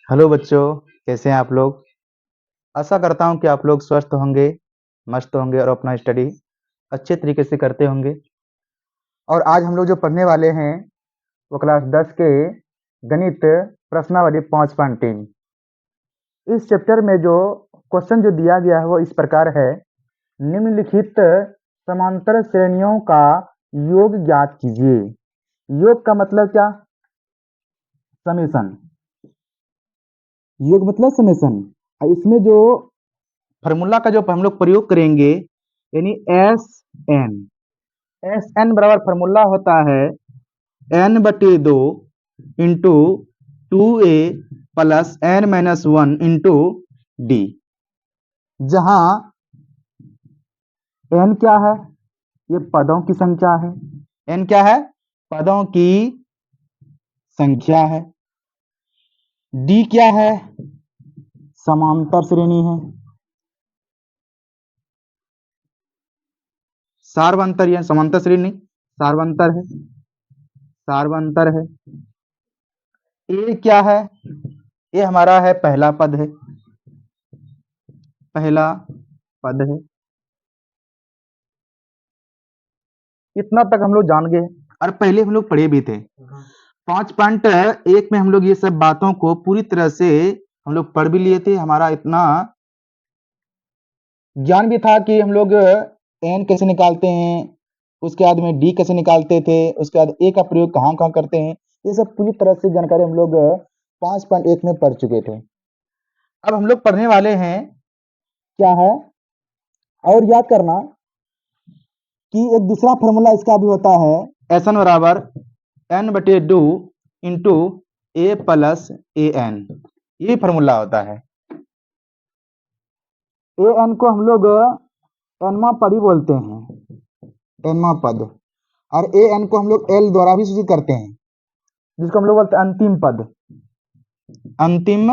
Hello बच्चों, कैसे हैं आप लोग। आशा करता हूं कि आप लोग स्वस्थ होंगे, मस्त होंगे और अपना स्टडी अच्छे तरीके से करते होंगे। और आज हम लोग जो पढ़ने वाले हैं वो क्लास 10 के गणित प्रश्नावली 5.3। इस चैप्टर में जो क्वेश्चन जो दिया गया है वो इस प्रकार है। निम्नलिखित समांतर श्रेणियों का योग ज्ञात कीजिए। योग का मतलब क्या? समेशन। योग मतलब समेशन। इसमें जो फार्मूला का जो हम लोग प्रयोग करेंगे यानी एस एन बराबर फार्मूला होता है n/2 into 2a plus n-1 into D, जहां n क्या है? ये पदों की संख्या है। n क्या है? पदों की संख्या है। d क्या है? समांतर श्रेणी है। सार्वंतर या समांतर श्रेणी नहीं, सार्वंतर है। सार्वंतर है। ए क्या है? ये हमारा है पहला पद है। पहला पद है। इतना तक हम लोग जान गए और पहले हम लोग पढ़े भी थे। 5.1 में हम लोग ये सब बातों को पूरी तरह से हम लोग पढ़ भी लिए थे। हमारा इतना ज्ञान भी था कि हम लोग एन कैसे निकालते हैं, उसके बाद में डी कैसे निकालते थे, उसके बाद ए का प्रयोग कहाँ कहाँ करते हैं, ये सब पूरी तरह से जानकारी हम लोग 5.1 में पढ़ चुके थे। अब हम लोग पढ़ने वाले हैं क्या है, और याद करना कि एक दूसरा फॉर्मूला इसका भी होता है एन बराबर n/2 into A plus A N. ये फॉर्मूला होता है। ए एन को हम लोग एनवा पद ही बोलते हैं, एनवा पद। और ए एन को हम लोग एल द्वारा भी सूचित करते हैं, जिसको हम लोग बोलते हैं अंतिम पद। अंतिम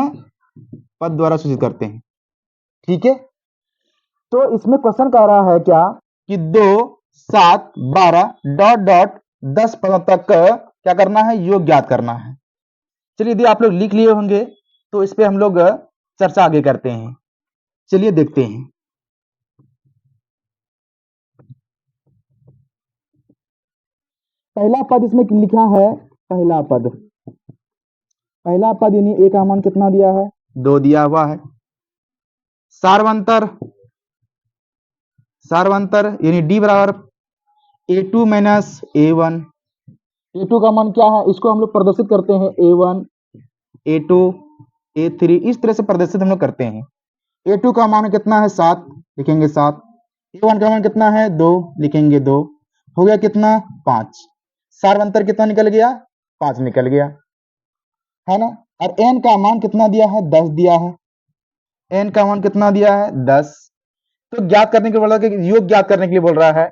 पद द्वारा सूचित करते हैं। ठीक है, तो इसमें क्वेश्चन कह रहा है क्या कि 2, 7, 12 डॉट डॉट 10 पदों तक क्या करना है? योग ज्ञात करना है। चलिए, यदि आप लोग लिख लिए होंगे तो इस पे हम लोग चर्चा आगे करते हैं। चलिए देखते हैं। पहला पद इसमें लिखा है, पहला पद। पहला पद यानी ए का मान कितना दिया है? 2 दिया हुआ है। सार्वंतर, सार्वंतर यानी डी बराबर a2 माइनस a1। a2 का मान क्या है? इसको हम लोग प्रदर्शित करते हैं a1, a2, a3, इस तरह से प्रदर्शित हम लोग करते हैं। a2 का मान कितना है? 7, लिखेंगे 7। a1 का मान कितना है? 2, लिखेंगे 2। हो गया कितना? 5। सार्वंतर कितना निकल गया? 5 निकल गया, है ना। और n का मान कितना दिया है? 10 दिया है। n का मान कितना दिया है? 10। तो ज्ञात करने के लिए बोल रहा है कि योग ज्ञात करने के लिए बोल रहा है।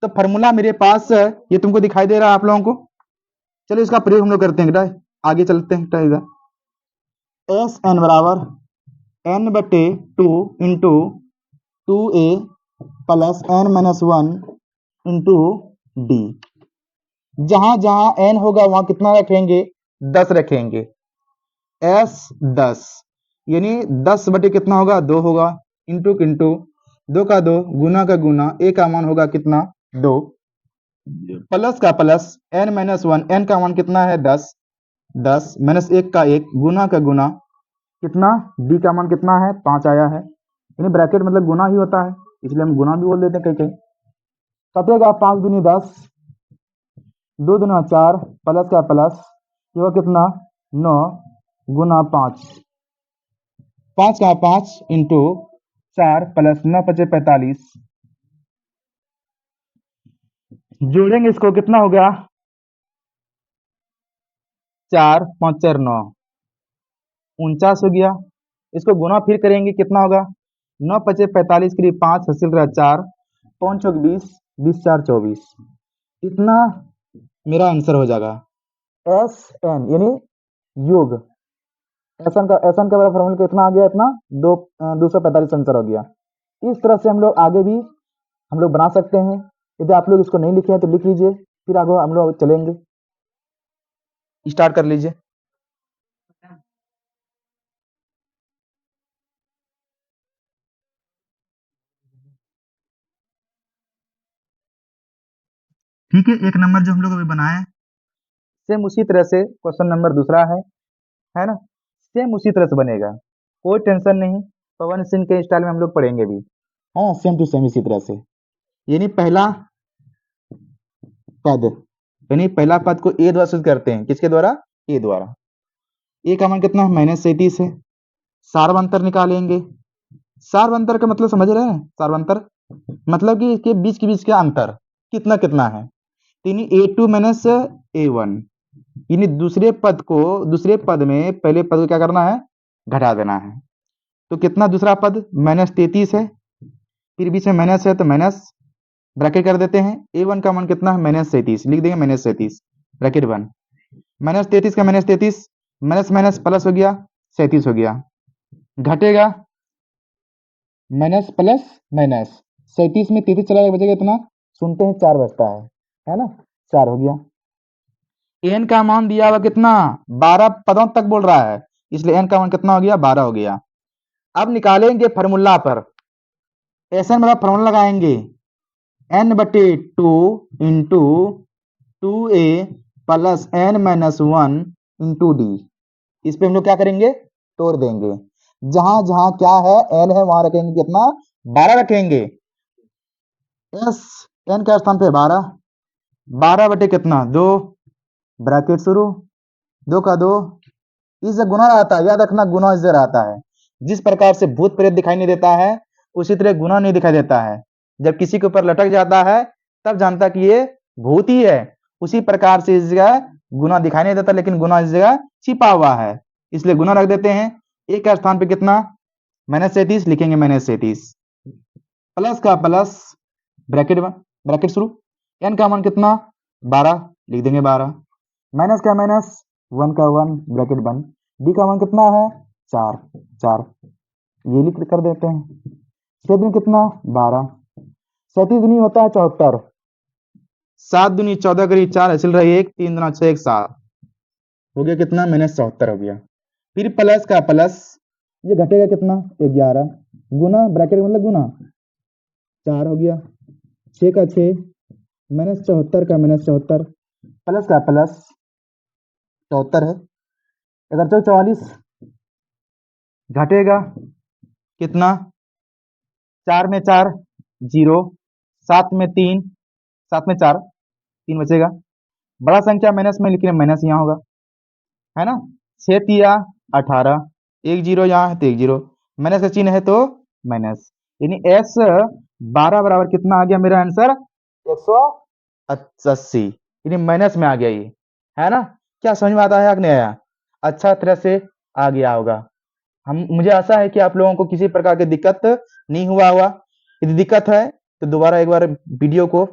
तो फॉर्मूला मेरे पास ये तुमको दिखाई दे रहा है आप लोगों को। चलो इसका प्रयोग हम लोग करते हैं। आगे चलते हैं। एस एन बराबर n/2 into 2a plus n-1 into D. जहां जहां n होगा वहां कितना रखेंगे? 10 रखेंगे। s 10 यानी 10/, कितना होगा? 2 होगा। इंटू इंटू 2 का 2, गुना का गुना, a का मान होगा कितना? 2, प्लस का प्लस n-1, n का मान कितना है? 10, 10 माइनस 1 का 1, गुना का गुना कितना? d का मान कितना है? 5 आया है। यानी ब्रैकेट मतलब गुना ही होता है, इसलिए हम गुना भी बोल देते हैं कहीं कहीं। कटेगा 5 दूनी 10, 2 दूना 4, प्लस का प्लस, ये हुआ कितना? 9 गुना 5, 5 का 5 इंटू 4 प्लस 9 × 5 = 45। जोड़ेंगे इसको, कितना हो गया? 4 5 4 9, 49 हो गया। इसको गुना फिर करेंगे, कितना होगा? 9 × 5 = 45 के लिए 5 हासिल रहा 4, 5 चौक 20, 20 4 24। इतना मेरा आंसर हो जाएगा। एस एन यानी योग। एसन का बड़ा फॉर्मूला कितना आ गया? इतना 245 आंसर हो गया। इस तरह से हम लोग आगे भी हम लोग बना सकते हैं। यदि आप लोग इसको नहीं लिखे हैं तो लिख लीजिए, फिर आगे हम लोग चलेंगे। स्टार्ट कर लीजिए। ठीक है, एक नंबर जो हम लोग अभी बनाए सेम उसी तरह से क्वेश्चन नंबर दूसरा है ना, सेम उसी तरह से बनेगा, कोई टेंशन नहीं। पवन सिंह के स्टाइल में हम लोग पढ़ेंगे भी, हाँ सेम टू सेम इसी तरह से। यानी पहला पद, यानी पहला पद को ए द्वारा सूचित करते हैं, किसके द्वारा, ए द्वारा। ए का मान कितना है, -37 है। सार्वंतर निकालेंगे, सार्वंतर का मतलब समझ रहे हैं, सार्वंतर मतलब कि इसके बीच के बीच का अंतर कितना कितना है, यानी A2 माइनस A1, यानी दूसरे पद को, दूसरे पद में पहले पद को क्या करना है, घटा देना है। तो कितना दूसरा पद, -33 है, फिर बीच में माइनस है तो माइनस ब्रैकेट कर देते हैं। A1 का मान कितना है, -37 लिख देंगे, -37 ब्रैकेट बन, -33 का -33, माइनस माइनस प्लस हो गया, 37 हो गया, घटेगा माइनस प्लस माइनस, 37 में 33 चला जाएगा, बचेगा इतना, सुनते हैं 4 बचता है ना, 4 हो गया। एन का मान दिया हुआ कितना, 12 पदों तक बोल रहा है, इसलिए एन का मान कितना हो गया, 12 हो गया। अब निकालेंगे फॉर्मूला पर, एसएन वाला फॉर्मूला लगाएंगे, n/2 into 2a plus n-1 into D. इस पे हम लोग क्या करेंगे, तोड़ देंगे, जहां जहां क्या है एन है वहां रखेंगे कितना, 12 रखेंगे। एस एन का स्थान पे 12, 12 बटे कितना, 2, ब्रैकेट शुरू, 2 का 2, इससे गुना आता है, याद रखना गुना इससे रहता है। जिस प्रकार से भूत प्रेत दिखाई नहीं देता है, उसी तरह गुना नहीं दिखाई देता है। जब किसी के ऊपर लटक जाता है तब जानता कि ये भूत ही है, उसी प्रकार से इस जगह गुना दिखाई नहीं देता, लेकिन गुना इस जगह छिपा हुआ है, इसलिए गुना रख देते हैं। एक का स्थान पे कितना, -37 लिखेंगे, -37 प्लस का प्लस, ब्रैकेट ब्रैकेट शुरू, एन का मान कितना, 12 लिख देंगे, 12 माइनस का माइनस, 1 का 1 ब्रैकेट बंद, डी का मान कितना है, 4 4, ये लिख कर देते हैं। 6 दिन कितना, 12, 37 दूनी होता है 74, 7 दूनी 14 करी 4 हासिल रही 1, 3 दुना 6 1 7, हो गया कितना, -74 हो गया। फिर प्लस का प्लस, ये घटेगा कितना, 11, गुना ब्रैकेट मतलब गुना, 4 हो गया, 6 का 6, -74 का -74, प्लस का प्लस, 74 है, 44 घटेगा कितना, 4 में 4 0, 7 में 3, 7 में 4 3 बचेगा, बड़ा संख्या माइनस में, लेकिन माइनस यहाँ होगा, है ना, 6 तिया 18, 1 0 यहाँ है तो 1 0, माइनस का चिन्ह है तो माइनस, यानी S 12 बराबर कितना आ गया मेरा आंसर, 180, यानी माइनस में आ गया ये, है ना। क्या समझ में आता है, नहीं आया, अच्छा तरह से आ गया होगा। मुझे आशा है कि आप लोगों को किसी प्रकार की दिक्कत नहीं हुआ होगा, यदि दिक्कत है तो दोबारा एक बार वीडियो को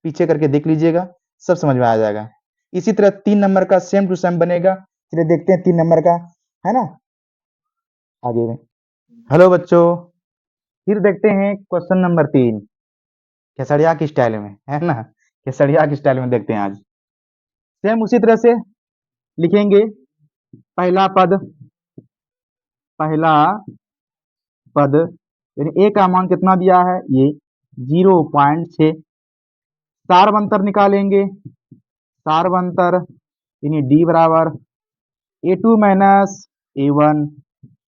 पीछे करके देख लीजिएगा, सब समझ में आ जाएगा। इसी तरह 3 नंबर का सेम टू सेम बनेगा, चलिए देखते हैं 3 नंबर का, है ना, आगे में। हेलो बच्चों, फिर देखते हैं क्वेश्चन नंबर 3 खेसड़िया की स्टाइल में, है ना, खेसड़िया की स्टाइल में देखते हैं आज। सेम उसी तरह से लिखेंगे, पहला पद, पहला पद, यानी ए का मान कितना दिया है, ये 0.6, सार्वंतर निकालेंगे, सार्वंतर यानी डी बराबर A2 माइनस A1,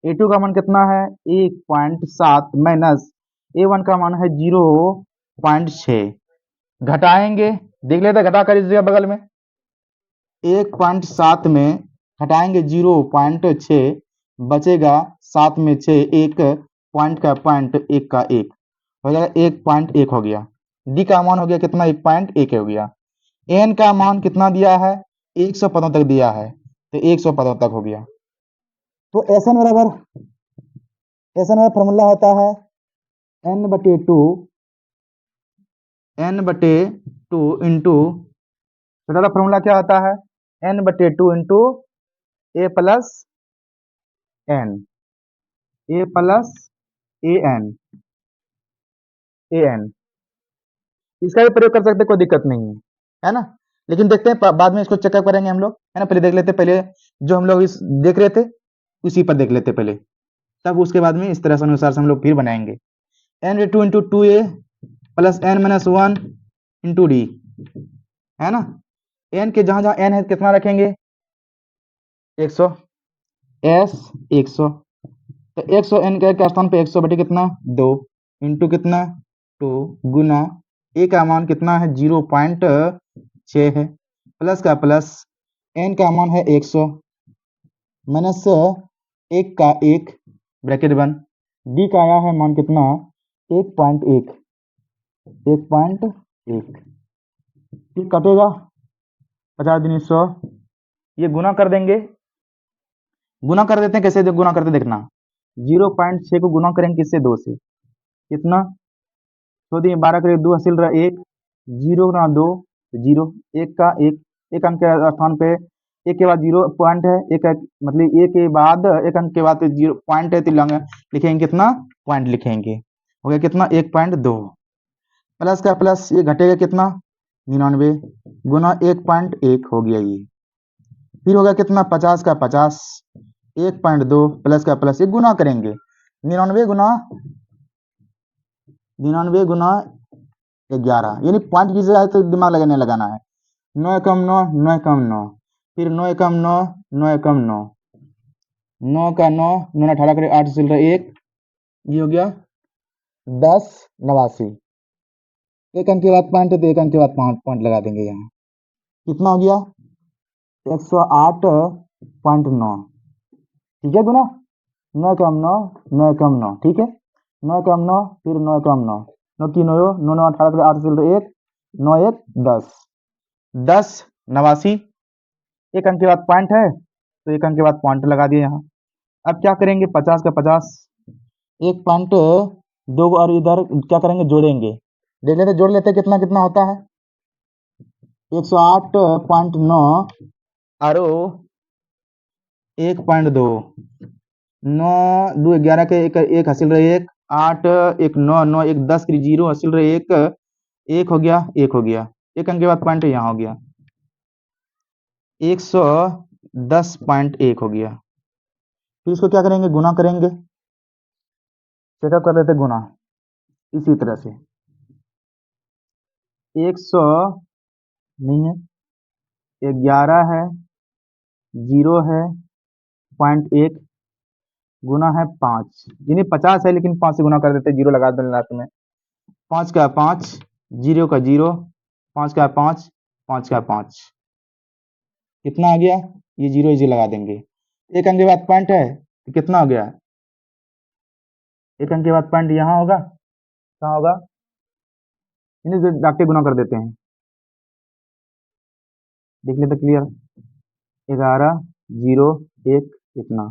A2 का मान कितना है 1.7 माइनस A1 का मान है 0.6, घटाएंगे, देख लेते घटा कर इस जगह बगल में, 1.7 में घटाएंगे 0.6, बचेगा 7 में 6, एक पॉइंट का पॉइंट, एक का एक हो जाएगा, 1.1 हो गया। डी का मान हो गया कितना, 1.1 हो गया। एन का मान कितना दिया है, 100 पदों तक दिया है, तो 100 पदों तक हो गया। तो एस एन बराबर, एस एन फॉर्मूला होता है n/2, n/2 इंटू, तो फॉर्मूला क्या होता है, n/2 into A plus N, A plus A N, इसका भी प्रयोग कर सकते, कोई दिक्कत नहीं है ना। लेकिन देखते हैं बाद में इसको चेकअप करेंगे हम लोग, है ना, पहले देख लेते, पहले जो हम लोग इस देख रहे थे उसी पर देख लेते पहले, तब उसके बाद में इस तरह से अनुसार से हम लोग फिर बनाएंगे। n/2 into 2a plus n-1 into D, है ना। n के जहां जहां n है कितना रखेंगे 100 s 100 तो 100 n के स्थान पे 100 बटे कितना 2 इंटू कितना 2 गुना a का मान कितना है 0.6 है प्लस का प्लस n का मान है 100 माइनस 1 का 1 ब्रैकेट बंद d का आया है मान कितना 1.1 ठीक कटेगा 50 दिन 100 ये गुना कर देंगे गुना कर देते हैं कैसे गुना करते देखना 0.6 को गुना करेंगे किससे 2 से कितना 12 करेंगे 2 हासिल रहा 1 0 ना 2 0 1 का 1 अंक के स्थान पे एक के बाद 0 पॉइंट है एक मतलब एक के बाद एक अंक के बाद 0 पॉइंट है तो लिखेंगे कितना पॉइंट लिखेंगे हो गया कितना 1.2 प्लस का प्लस ये घटेगा कितना 99 गुना 1.1 हो गया ये फिर होगा कितना 50 का 50 1.2 प्लस का प्लस ये गुना करेंगे 99 गुना 11 यानी पॉइंट की जगह तो दिमाग लगाना है 9 कम 9 9 कम 9 फिर 9 कम 9 9 कम 9 9 का 9 9 18 करे 8 से 1 ये हो गया 10 89 एक अंक के बाद पॉइंट है तो एक अंक के बाद पॉइंट लगा देंगे यहाँ कितना हो गया 108.9 ठीक है गुना 9 कम 9 9 कम 9 ठीक है 9 कम 9 फिर 9 कम 9 9 की 9 9 9 18 करे 8 से 1 9 1 10 10 89 एक अंक के बाद पॉइंट है तो एक अंक के बाद पॉइंट लगा दिए यहाँ अब क्या करेंगे 50 का 50 एक पॉइंट दो और इधर क्या करेंगे जोड़ेंगे देख लेते जोड़ लेते कितना कितना होता है 108.9 और 1.2 9 2 11 के एक हासिल रहे 1 8 1 9 9 1 10 की 0 हासिल रहे 1 हो गया एक अंक के बाद पॉइंट यहाँ हो गया 110.1 हो गया फिर इसको क्या करेंगे गुना करेंगे चेकअप कर लेते गुना इसी तरह से 100 नहीं है 11 है 0 है 0.1 गुना है 5 यानी 50 है लेकिन 5 से गुना कर देते 0 लगा देते लास्ट में 5 का 5 0 का 0 5 का 5 5 का 5 कितना आ गया ये 0 इजी लगा देंगे एक अंक के बाद पॉइंट है तो कितना हो गया एक अंक के बाद पॉइंट यहाँ होगा कहाँ होगा इन्हें डाकते गुना कर देते हैं देख लेते क्लियर 11 0 1 कितना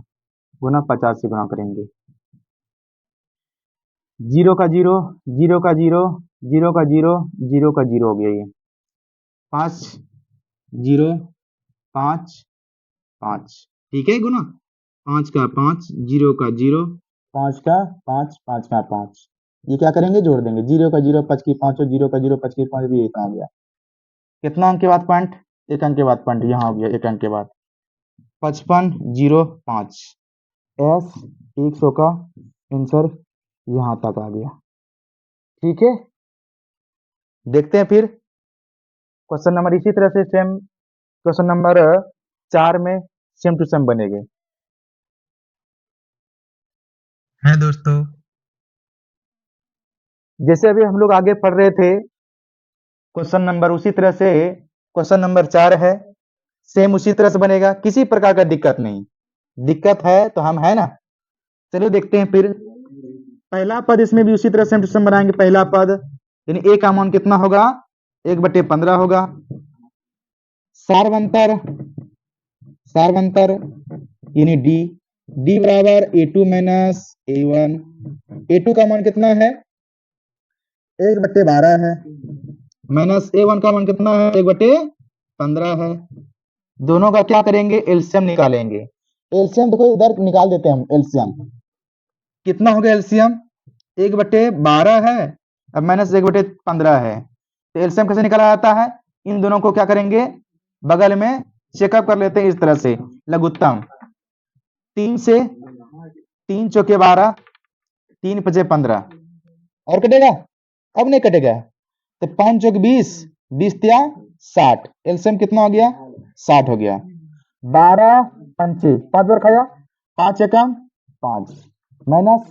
गुना 50 से गुना करेंगे 0 का 0 0 का 0 0 का 0 0 का 0 हो गया ये 5 0 5 5 ठीक है गुना 5 का 5 0 का 0 5 का 5 5 का 5 ये क्या करेंगे जोड़ देंगे 0 का 0 5 की 5 और 0 का 0 5 की 5 भी इतना हो गया कितना अंक के बाद पॉइंट एक अंक के बाद पॉइंट यहाँ हो गया एक अंक के बाद 5505 एस 100 का आंसर यहाँ तक आ गया ठीक है देखते हैं फिर क्वेश्चन नंबर इसी तरह से सेम क्वेश्चन नंबर 4 में सेम टू सेम बनेंगे है दोस्तों जैसे अभी हम लोग आगे पढ़ रहे थे क्वेश्चन नंबर उसी तरह से क्वेश्चन नंबर 4 है सेम उसी तरह से बनेगा किसी प्रकार का दिक्कत नहीं दिक्कत है तो हम है ना चलिए देखते हैं फिर पहला पद इसमें भी उसी तरह सेम टू सेम बनाएंगे पहला पद यानी ए का मान कितना होगा 1/15 होगा सार्वंतर यानी डी बराबर a2 माइनस a1 a2 का मान कितना है 1/12 है माइनस a1 का मान कितना है 1/15 है दोनों का क्या करेंगे एलसीएम निकालेंगे एलसीएम देखो इधर निकाल देते हैं हम एलसीएम कितना हो गया एलसीएम 1/12 है अब माइनस 1/15 है तो एलसीएम कैसे निकाला जाता है इन दोनों को क्या करेंगे बगल में चेकअप कर लेते हैं इस तरह से लघुत्तम 3 से 3 चौके 12 3 5 15 और कटेगा अब नहीं कटेगा तो 5 चौक 20 20 × 60, एलसीएम कितना हो गया 60 हो गया। 12 पंचे 5 बार खाया, 5 एकम 5 माइनस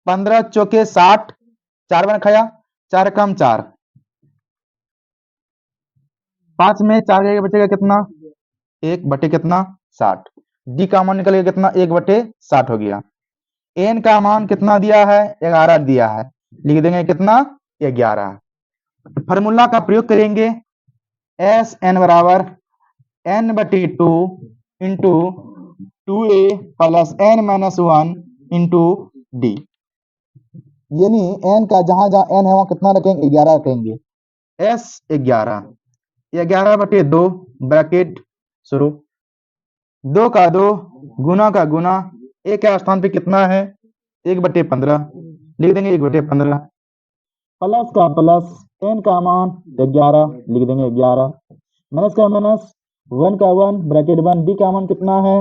15 चौके 60, 4 बार खाया, 4 एकम 4, 5 में 4 गएगा बचेगा कितना 1 बटे कितना 60। डी का मान निकलेगा कितना 1 बटे 60 हो गया। एन का मान कितना दिया है 11 दिया है, लिख देंगे कितना 11। फार्मूला का प्रयोग करेंगे, एस एन बराबर एन बटे 2 into 2a plus n minus 1 into D, यानी n का जहां जहां n है वहां कितना रखेंगे 11 रखेंगे। s 11 बटे 2 ब्रैकेट शुरू, 2 का 2 गुना का गुना, a के स्थान पे कितना है 1 बटे 15, लिख देंगे 1 बटे 15, प्लस का प्लस n का मान 11 लिख देंगे 11, माइनस का माइनस 1 का 1 ब्रैकेट 1, डी का मान कितना है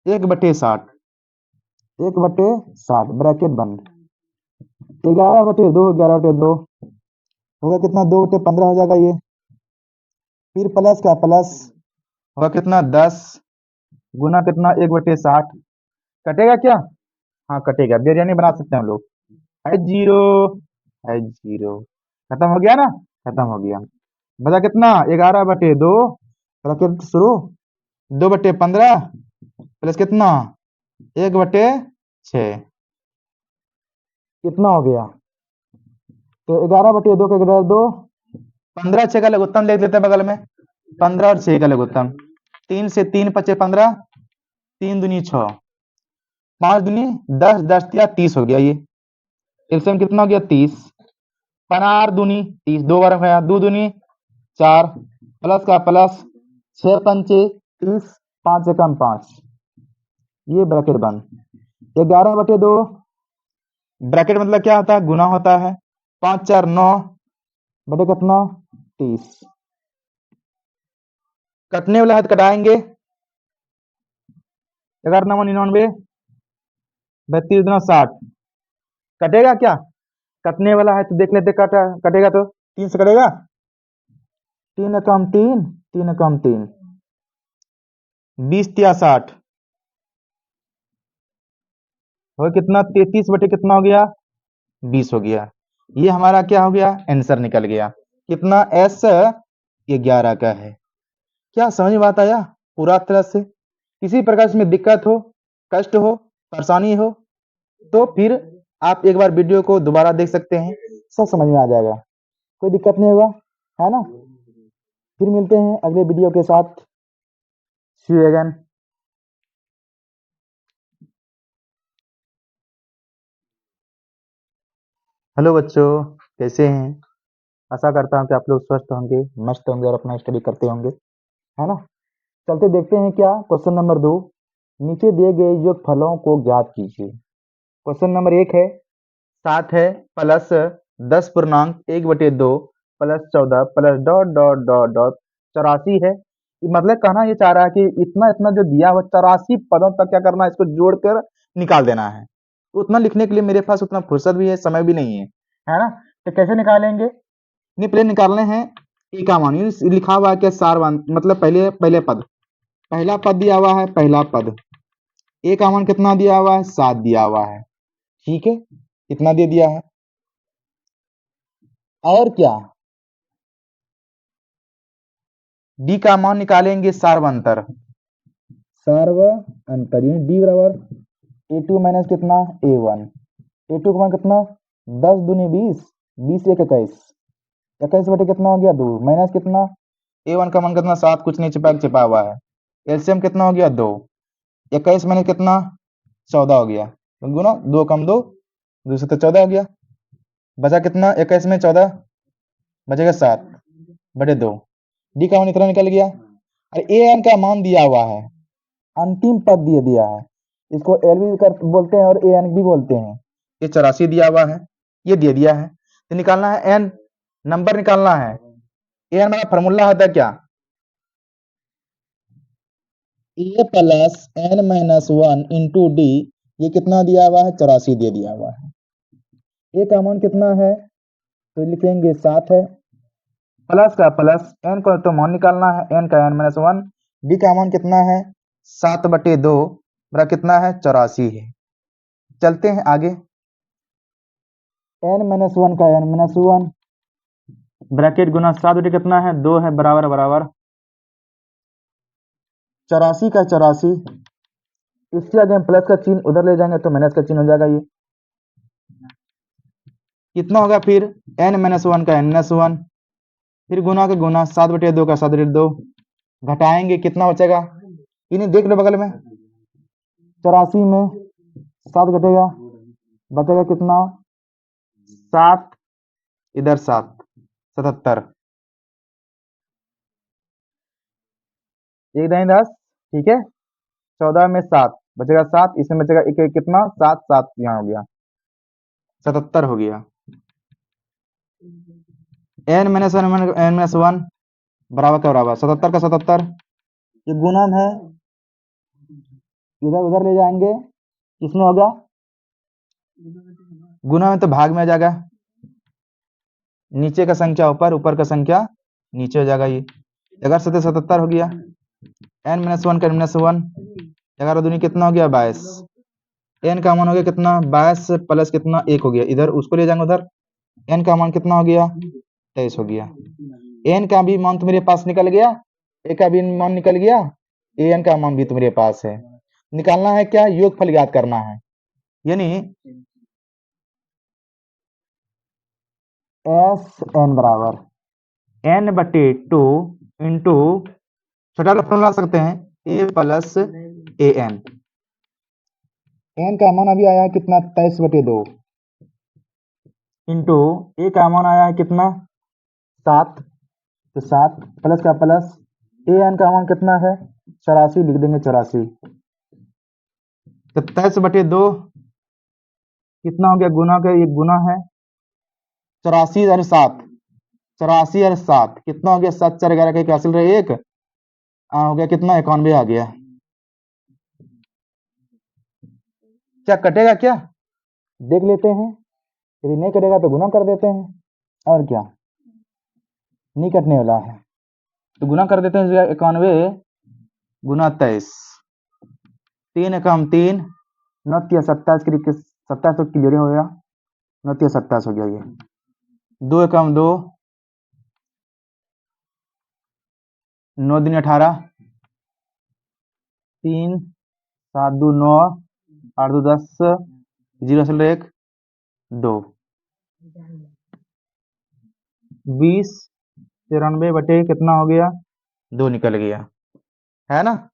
1 बटे 60, 1 बटे 60 ब्रैकेट बंद, 11 बटे 2 11 बटे 2 होगा कितना 2 बटे 15 हो जाएगा ये, फिर प्लस का प्लस होगा कितना 10 गुना कितना 1 बटे 60, कटेगा क्या, हाँ कटेगा, बिरयानी बना सकते हैं हम लोग, है जीरो, खत्म हो गया ना, खत्म हो गया। बचा कितना 11 बटे 2 ब्रैकेट शुरू, 2 बटे 15 प्लस कितना 1 बटे 6, कितना हो गया, तो 11 बटे 2 का 2, 15 6 का लघुत्तम देख लेते हैं बगल में, 15 और 6 का लघुत्तम, 3 से 3 पचे 15, 3 दूनी 6, 5 दूनी 10, 10 या 30 हो गया, ये एलसीएम कितना हो गया 30, 15 दूनी 30, 2 बार खाया, 2 दूनी 4 प्लस का प्लस 6 पंचे 30, 5 एकम 5, ये ब्रैकेट बंद, 11 बटे 2 ब्रैकेट मतलब क्या होता है गुना होता है, 5 4 9 बटे कितना 30, कटने वाला हाथ कटाएंगे, 11 9 99, 32 दूना 60, कटेगा क्या, कटने वाला है तो देख लेते कटेगा तो 3 से कटेगा, 3 एकम 3, 3 एकम 3, 20 या 60 हो कितना 33 बटे कितना हो गया 20 हो गया, ये हमारा क्या हो गया आंसर निकल गया, कितना एस 11 का है। क्या समझ में बात आया पूरा तरह से, किसी प्रकार इसमें दिक्कत हो, कष्ट हो, परेशानी हो तो फिर आप एक बार वीडियो को दोबारा देख सकते हैं, सब समझ में आ जाएगा, कोई दिक्कत नहीं होगा, है ना। फिर मिलते हैं अगले वीडियो के साथ, सी यू अगेन। हेलो बच्चों, कैसे हैं, आशा करता हूँ कि आप लोग स्वस्थ होंगे, मस्त होंगे और अपना स्टडी करते होंगे, है ना। चलते देखते हैं क्या क्वेश्चन नंबर 2, नीचे दिए गए योगफलों को ज्ञात कीजिए। क्वेश्चन नंबर 1 है 7 है प्लस 10 पूर्णांक 1 बटे 2 plus 14 plus dot dot dot dot 84 है, मतलब कहना ये चाह रहा है कि इतना इतना जो दिया हुआ 84 पदों तक क्या करना है, इसको जोड़कर निकाल देना है, उतना लिखने के लिए मेरे पास उतना फुर्सत भी है, समय भी नहीं है ना। तो कैसे निकालेंगे, नहीं पहले निकालने हैं ए का मान, लिखा हुआ है क्या सारवान, मतलब पहले पहले पद, पहला पद दिया हुआ है, पहला पद ए का मान कितना दिया हुआ है 7 दिया हुआ है, ठीक है कितना दे दिया है, और क्या डी का मान निकालेंगे सार्वंतर, सार्वंतर यानी डी बराबर a2 माइनस कितना a1, a2 का मान कितना 10 दूनी 20, 20 एक 21, 21 बटे कितना हो गया 2 माइनस कितना a1 का मान कितना 7, कुछ नहीं छिपा हुआ है, एलसीएम कितना हो गया 2, 21 माइनस कितना 14 हो गया, गुना 2 कम 2 2 से तो 14 हो गया, बचा कितना 21 में 14 बचेगा 7 बटे 2, डी का मान इतना निकल गया, और ए एन का मान दिया हुआ है, अंतिम पद दिया है, इसको एल भी कर बोलते हैं और ए एन भी बोलते हैं, ये 84 दिया हुआ है, ये दे दिया है, तो निकालना है एन, नंबर निकालना है, ए एन मेरा फॉर्मूला होता है क्या a plus n minus 1 into d, ये कितना दिया हुआ है 84 दे दिया हुआ है, ए का मान कितना है तो लिखेंगे 7 है, प्लस का प्लस, एन को तो मान निकालना है, एन का एन माइनस वन, डी का मान कितना है 7/2 बड़ा कितना है 84 है। चलते हैं आगे, एन माइनस वन का एन माइनस वन ब्रैकेट गुना 7/2 कितना है 2 है बराबर बराबर 84 का 84, इससे आगे हम प्लस का चिन्ह उधर ले जाएंगे तो माइनस का चिन्ह हो जाएगा। ये कितना होगा फिर एन माइनस वन का एन माइनस वन, फिर गुना के गुना 7/2 का 7/2, घटाएंगे कितना बचेगा, इन्हें देख लो बगल में, 84 में 7 घटेगा बचेगा कितना 7, इधर 7, 77, एक दाई 10, ठीक है, 14 में 7 बचेगा 7, इसमें बचेगा एक एक कितना 7 7 यहाँ हो गया 77 हो गया। N minus one N minus one बराबर का बराबर 77 का 77, ये गुणन है, इधर उधर ले जाएंगे, किसमें होगा गुना में तो भाग में आ जाएगा, नीचे का संख्या ऊपर, ऊपर का संख्या नीचे हो जाएगा। ये 11 7 77 हो गया, एन माइनस वन का माइनस वन, 11 दूनी कितना हो गया 22, एन का मान हो गया कितना 22 प्लस कितना 1 हो गया, इधर उसको ले जाएंगे उधर, एन का मान कितना हो गया 23 हो गया। एन का भी मान तो मेरे पास निकल गया, ए का भी मान निकल गया, ए एन का मान भी तो मेरे पास है। निकालना है क्या, योगफल याद करना है, यानी एस एन बराबर n/2 इंटू छोटा फॉर्मूला सकते हैं a plus A N, N का मान अभी आया है कितना 23/2 इंटू ए का मान आया है कितना 7, तो 7 प्लस का प्लस ए एन का मान कितना है 84, लिख देंगे 84, तो 23/2 कितना हो गया गुना का, ये गुना है 84 और 7, 84 और 7 कितना हो गया 7 4 11 का हासिल रहे 1, हो गया कितना 91 आ गया। क्या कटेगा क्या देख लेते हैं, यदि नहीं कटेगा तो गुना कर देते हैं, और क्या नहीं कटने वाला है तो गुना कर देते हैं, 91 गुना 23, 3 एकम 3 9 तिया 27 के 27 तो क्लियर हो गया, 9 तिया 27 हो गया। ये 2 एकम 2 9 दिन 18, 3 7 2 9 8 2 10 0 से 1 2 20 93 बटे कितना हो गया 2 निकल गया, है ना।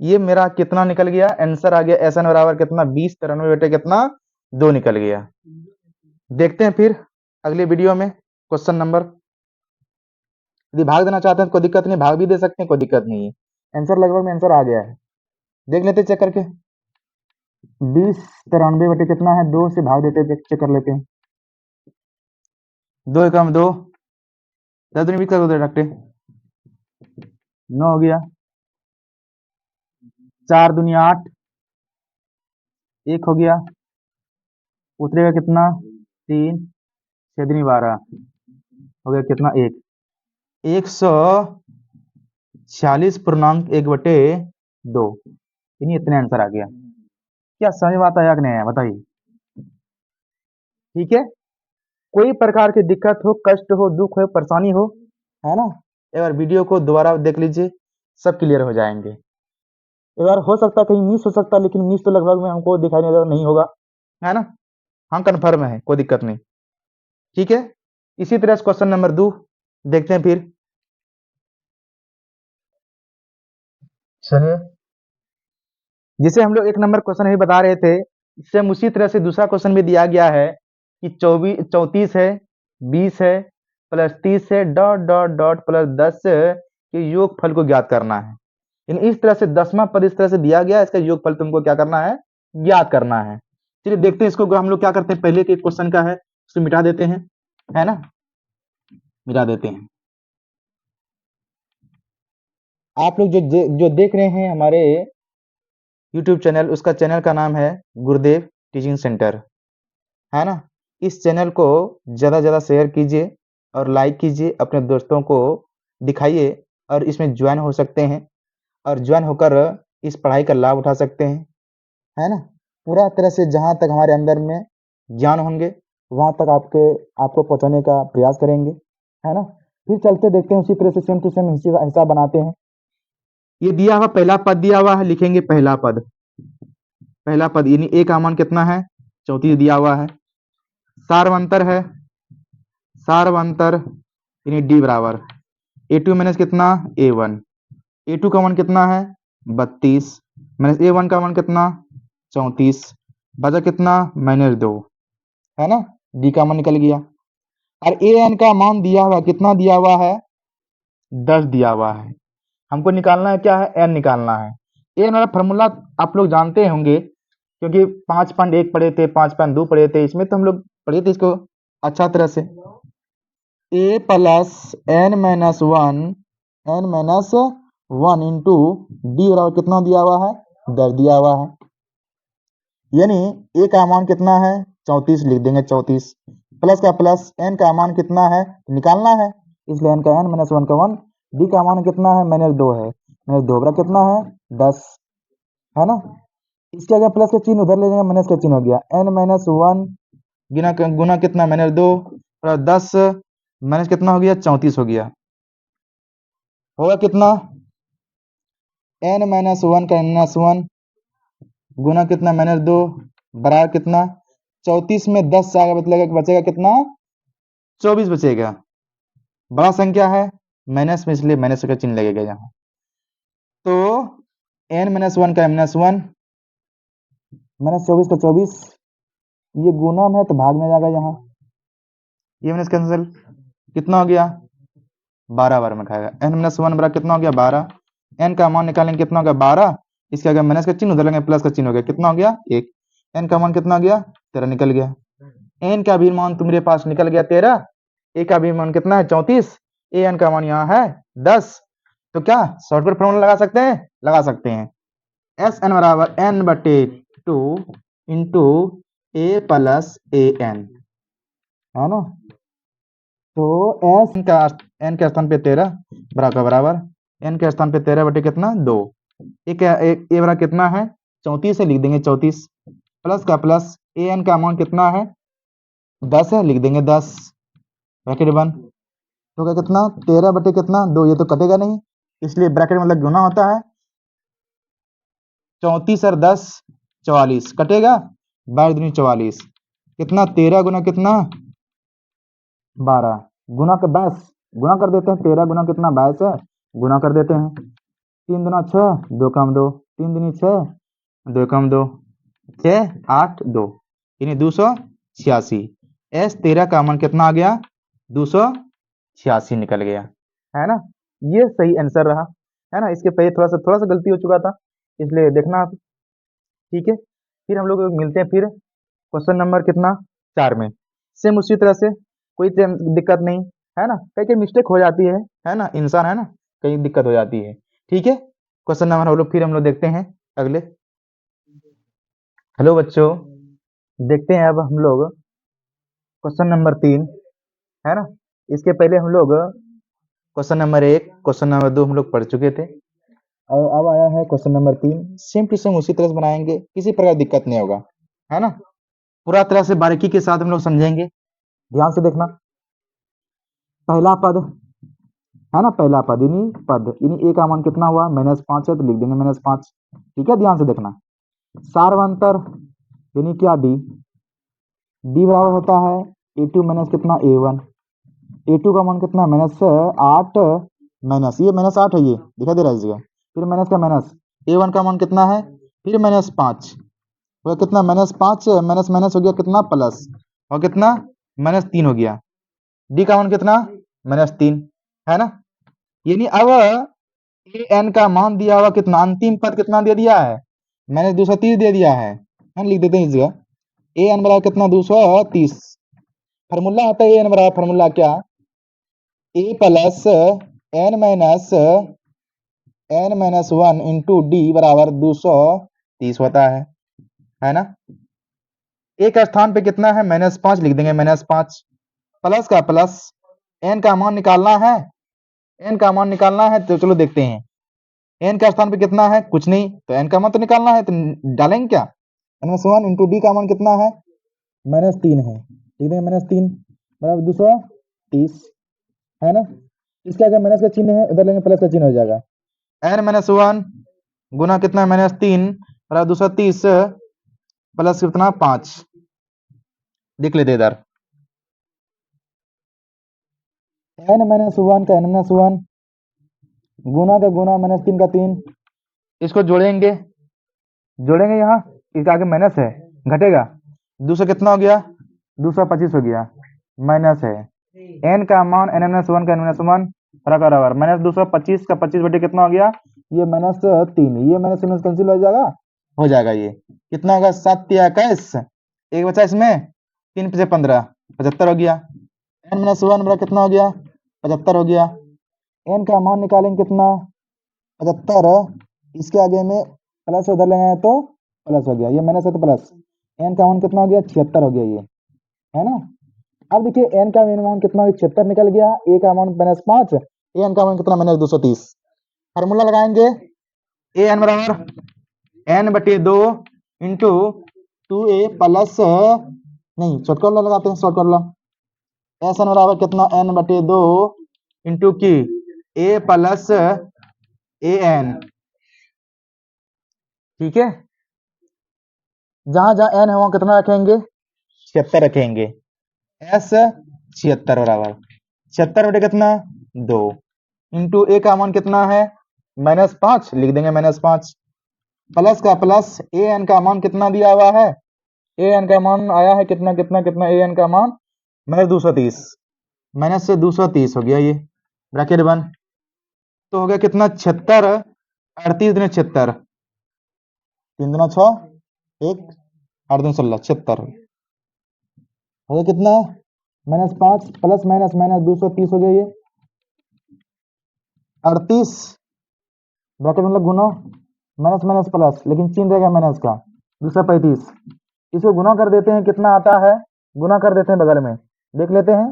ये मेरा कितना निकल गया आंसर आ गया, एस एन बराबर कितना 20 93 बटे कितना 2 निकल गया। देखते हैं फिर अगले वीडियो में क्वेश्चन नंबर, यदि भाग देना चाहते हैं तो कोई दिक्कत नहीं, भाग भी दे सकते हैं, कोई दिक्कत नहीं है। आंसर लगभग में आंसर आ गया है, देख लेते चेक करके, 20 93 बटे कितना है 2 से भाग देते चेक कर लेते हैं, 2 एकम 2 10 दूनी 20 कर दो डॉक्टर 9 हो गया, 4 दूनी 8 1 हो गया, उतरेगा कितना 3 6 दूनी 12 हो गया कितना 1, 146.1/2, यानी इतने आंसर आ गया। क्या समझ में आता है या नहीं आया बताइए, ठीक है। कोई प्रकार की दिक्कत हो, कष्ट हो, दुख हो, परेशानी हो, है ना, एक बार वीडियो को दोबारा देख लीजिए, सब क्लियर हो जाएंगे। एक बार हो सकता है कहीं मिस हो सकता है, लेकिन मिस तो लगभग में हमको दिखाई नहीं होगा, है ना, हम कन्फर्म है, कोई दिक्कत नहीं, ठीक है। इसी तरह से क्वेश्चन नंबर 2 देखते हैं फिर, चलिए, जिसे हम लोग 1 नंबर क्वेश्चन भी बता रहे थे, सेम उसी तरह से दूसरा क्वेश्चन भी दिया गया है कि 34 है 20 है प्लस 30 है डॉट डॉट डॉट प्लस 10 के योगफल को ज्ञात करना है। इस तरह से 10वां पद इस तरह से दिया गया है, इसका योगफल तुमको क्या करना है ज्ञात करना है। चलिए देखते हैं इसको, हम लोग क्या करते हैं, पहले के क्वेश्चन का है उसको मिटा देते हैं, है ना, मिटा देते हैं। आप लोग जो देख रहे हैं हमारे YouTube चैनल, उसका चैनल का नाम है गुरुदेव टीचिंग सेंटर, है ना। इस चैनल को ज़्यादा से ज़्यादा शेयर कीजिए, और लाइक कीजिए, अपने दोस्तों को दिखाइए और इसमें ज्वाइन हो सकते हैं और ज्वाइन होकर इस पढ़ाई का लाभ उठा सकते हैं, है ना। पूरा तरह से जहाँ तक हमारे अंदर में ज्ञान होंगे वहाँ तक आपको पहुँचाने का प्रयास करेंगे, है ना। फिर चलते देखते हैं, उसी तरह से सेम टू सेम हिसाब बनाते हैं। ये दिया हुआ पहला पद दिया हुआ है, लिखेंगे पहला पद यानी ए का मान कितना है 34 दिया हुआ है। सार्वंतर है, सार्वंतर यानी डी बराबर A2 माइनस कितना A1, A2 का मान कितना है 32 माइनस A1 का मान कितना 34, बचा कितना -2, है ना। डी का मान निकल गया। और AN का मान दिया हुआ कितना दिया हुआ है 10 दिया हुआ है। हमको निकालना है क्या है, n निकालना है। एन वाला फॉर्मूला आप लोग जानते होंगे क्योंकि 5.1 पढ़े थे, 5.2 पढ़े थे, इसमें तो हम लोग पढ़े थे इसको अच्छा तरह से। a plus n minus one into d बराबर कितना दिया हुआ है 10 दिया हुआ है। यानी a का मान कितना है 34 लिख देंगे 34, प्लस का प्लस n का मान कितना है निकालना है, इसलिए n का n माइनस 1 का 1, डी का मान कितना है -2 है, -2 बराबर कितना है 10, है ना। इसके आगे प्लस का चिन्ह उधर ले जाएंगे, माइनस का चिन्ह हो गया n माइनस 1 गुना कितना -2 और 10 माइनस कितना हो गया 34 हो गया, होगा कितना n माइनस 1 का -1 गुना कितना -2 बराबर कितना 34 में 10 से आगे बचेगा कितना 24 बचेगा। बड़ा संख्या है माइनस में, इसलिए माइनस का चिन्ह लगेगा यहाँ। तो n माइनस 1 का -1 माइनस 24 का 24, ये गुना में है तो भाग में जाएगा यहाँ, ये माइनस कैंसिल, कितना हो गया 12 बार में खाएगा। n माइनस 1 बराबर कितना हो गया 12, n का मान निकालेंगे कितना हो गया 12, इसके आगे माइनस का चिन्ह उधर लेंगे प्लस का चिन्ह हो गया, कितना हो गया 1, n का मान कितना हो गया 13 निकल गया। n का भी मान तुम्हारे पास निकल गया 13, a का भी मान कितना है 34, an का मान यहाँ है 10, तो क्या शॉर्टकट फॉर्मूला लगा सकते हैं, लगा सकते हैं। Sn बराबर n/2 into a plus an, है ना। तो n के स्थान पे 13 बराबर n के स्थान पे 13 कितना 2, एक ए बराबर कितना है 34 से लिख देंगे 34, प्लस का प्लस an का अमाउंट कितना है 10 है, लिख देंगे 10 ब्रैकेट बंद, तो क्या कितना 13 कितना 2, ये तो कटेगा नहीं, इसलिए ब्रैकेट मतलब गुना होता है 34 और 10 44 कटेगा, 22 दूनी 44, कितना 13 गुना कितना 12 गुना का 22 गुना कर देते हैं, 13 गुना कितना 22 है, गुना कर देते हैं, 3 दूना 6 2 कम 2, 3 दूनी 6 2 कम 2 6 8 2 यानी 286। S13 का मान कितना आ गया 286 निकल गया, है ना। ये सही आंसर रहा, है ना। इसके पहले थोड़ा सा गलती हो चुका था, इसलिए देखना आप, ठीक है। फिर हम लोग मिलते हैं फिर क्वेश्चन नंबर कितना 4 में, सेम उसी तरह से, कोई दिक्कत नहीं, है ना। कई कई मिस्टेक हो जाती है ना, इंसान है ना, कहीं दिक्कत हो जाती है, ठीक है। क्वेश्चन नंबर हम लोग देखते हैं अगले। हेलो बच्चों, देखते हैं अब हम लोग क्वेश्चन नंबर 3, है ना। इसके पहले हम लोग क्वेश्चन नंबर 1 क्वेश्चन नंबर 2 हम लोग पढ़ चुके थे, और अब आया है question number 3, same to same उसी तरह से बनाएंगे, किसी प्रकार दिक्कत नहीं होगा, है ना। पूरा तरह से बारीकी के साथ हम लोग समझेंगे, ध्यान से देखना। पहला पद, है ना, पहला पद यानी ए का मान कितना हुआ -5 है, तो लिख देंगे -5, ठीक है। ध्यान से देखना, सार्वंतर यानी क्या डी बराबर होता है A2 माइनस कितना A1, A2 का मान कितना -8 माइनस ये -8 है, ये दिखा दे रहा है इस जगह, फिर माइनस का माइनस, A1 का मान कितना है फिर -5, तो कितना -5 माइनस माइनस हो गया कितना प्लस, और कितना -3 हो गया, डी का मान कितना -3, है ना। यानी अब एन का मान दिया हुआ कितना, अंतिम पद कितना दे दिया है -230 दे दिया है, लिख देते हैं इस जगह, ए एन बराबर कितना 230, फार्मूला होता है ए एन बराबर फार्मूला क्या, a plus n minus 1 into d बराबर 230 होता है ना। एक स्थान पे कितना है -5 लिख देंगे -5, प्लस का प्लस एन का मान निकालना है, एन का मान निकालना है, तो चलो देखते हैं। एन का स्थान पे कितना है, कुछ नहीं, तो एन का मान तो निकालना है, तो डालेंगे क्या, -1 इंटू डी का मान कितना है, -3 है, ठीक है, -3 बराबर 230 है ना। इसका अगर माइनस का चिन्ह है, उधर लेंगे प्लस का चिन्ह हो जाएगा। n-1 गुना कितना, -3 बराबर 230 प्लस कितना 5, देख लेते इधर, n-1 का n-1 गुना का गुना -3 का 3, इसको जोड़ेंगे, जोड़ेंगे यहाँ, इसका आगे माइनस है, घटेगा, 200 कितना हो गया, 225 हो गया, माइनस है, n का मान n-1 का n-1 बराबर -225 का 25 बटे कितना हो गया, ये -3, ये माइनस कैंसिल हो जाएगा, ये कितना होगा, 7 या 21, एक बचा इसमें, 3 से 15, 75 हो गया, n-1 बराबर कितना हो गया, 75 हो गया, n का मान निकालेंगे कितना, 75, इसके आगे में प्लस उधर लेंगे तो प्लस हो गया, ये माइनस है तो प्लस, n का मान कितना हो गया, 76 हो गया, ये है ना। अब देखिए n का मान कितना, 76 निकल गया, a का मान -5, n का मान कितना, -230, फार्मूला लगाएंगे, an बराबर n बटे 2 इंटू 2a प्लस, नहीं शॉर्टकट वाला लगाते हैं, शॉर्टकट वाला, एन बराबर कितना, n बटे 2 इंटू की a प्लस an, ठीक है, जहां जहां n है वहां कितना रखेंगे, 76 रखेंगे, s 76 बराबर 76 बटे कितना 2 इंटू a का मान कितना है, -5, लिख देंगे -5, प्लस का प्लस, an का मान कितना दिया हुआ है, an का मान आया है कितना कितना कितना, an का मान -230, माइनस से 230 हो गया, ये ब्रैकेट बंद, तो हो गया कितना 76, 38 दिन 76, 3 दूना 6, 1 8 दिन 16, 76 हो गया कितना, -5 प्लस माइनस माइनस 230 हो गया, ये 38 ब्रैकेट मतलब गुना, माइनस माइनस प्लस, लेकिन चिन्ह रहेगा माइनस का, 235, इसको गुना कर देते हैं, कितना आता है, गुना कर देते हैं बगल में, देख लेते हैं,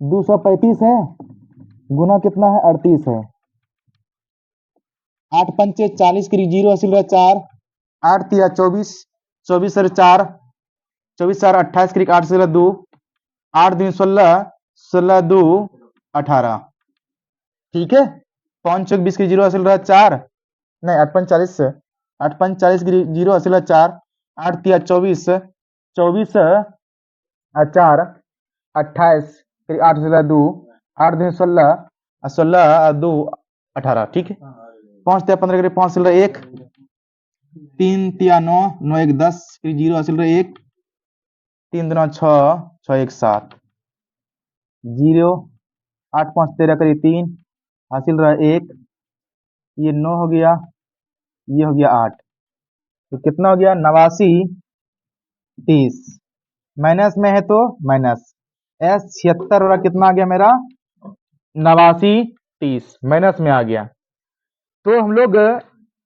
235 है, गुना कितना है, 38 है, 8 पंचे 40 की 0 हासिल रहा 4, 8 तिया 24, 24 सर 4, 24 4 28 की 8 से 2, 8 दिन 16, 16 2 18, ठीक है, 5 चौक 20 की 0 हासिल रहा 4, नहीं 8 5 40 से 8 5 40 की 0 हासिल रहा 4, 8 तिया 24, 24 4 28 फिर 8 से 2, 8 दिन 16, 16 2 18, ठीक है, 5 तिया 15 की 5 से 1, 3 तिया 9, 9 1 10 फिर 0 हासिल रहा 1, 3 दुना 6, 6 1 7, 0 8 5 13 करीब 3 हासिल रहा 1, ये 9 हो गया, ये हो गया 8, तो कितना हो गया 89 30, माइनस में है तो माइनस, s 76 और कितना आ गया मेरा 89 30, माइनस में आ गया। तो हम लोग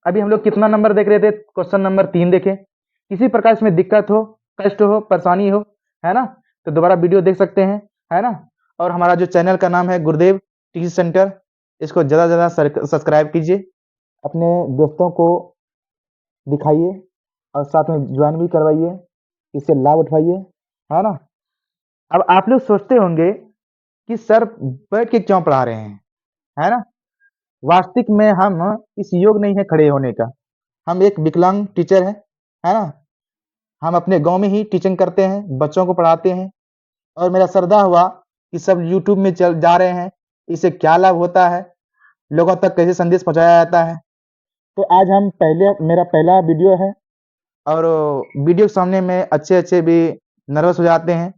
अभी हम लोग कितना नंबर देख रहे थे, क्वेश्चन नंबर 3 देखे, किसी प्रकार इसमें दिक्कत हो, कष्ट हो, परेशानी हो, है ना, तो दोबारा वीडियो देख सकते हैं, है ना। और हमारा जो चैनल का नाम है गुरुदेव टीचिंग सेंटर, इसको ज़्यादा से ज़्यादा सब्सक्राइब कीजिए, अपने दोस्तों को दिखाइए और साथ में ज्वाइन भी करवाइए, इससे लाभ उठाइए, है ना। अब आप लोग सोचते होंगे कि सर बैठ के क्यों पढ़ा रहे हैं, है ना, वास्तविक में हम इस योग नहीं है खड़े होने का, हम एक विकलांग टीचर है ना, हम अपने गांव में ही टीचिंग करते हैं, बच्चों को पढ़ाते हैं, और मेरा श्रद्धा हुआ कि सब यूट्यूब में चल जा रहे हैं, इससे क्या लाभ होता है, लोगों तक कैसे संदेश पहुंचाया जाता है। तो आज हम मेरा पहला वीडियो है, और वीडियो के सामने में अच्छे भी नर्वस हो जाते हैं,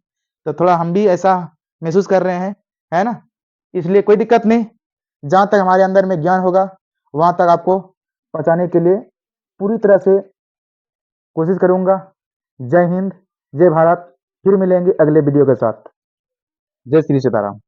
तो थोड़ा हम भी ऐसा महसूस कर रहे हैं, है ना, इसलिए कोई दिक्कत नहीं, जहाँ तक हमारे अंदर में ज्ञान होगा वहाँ तक आपको पहुँचाने के लिए पूरी तरह से कोशिश करूँगा। जय हिंद, जय भारत, फिर मिलेंगे अगले वीडियो के साथ। जय श्री सीताराम।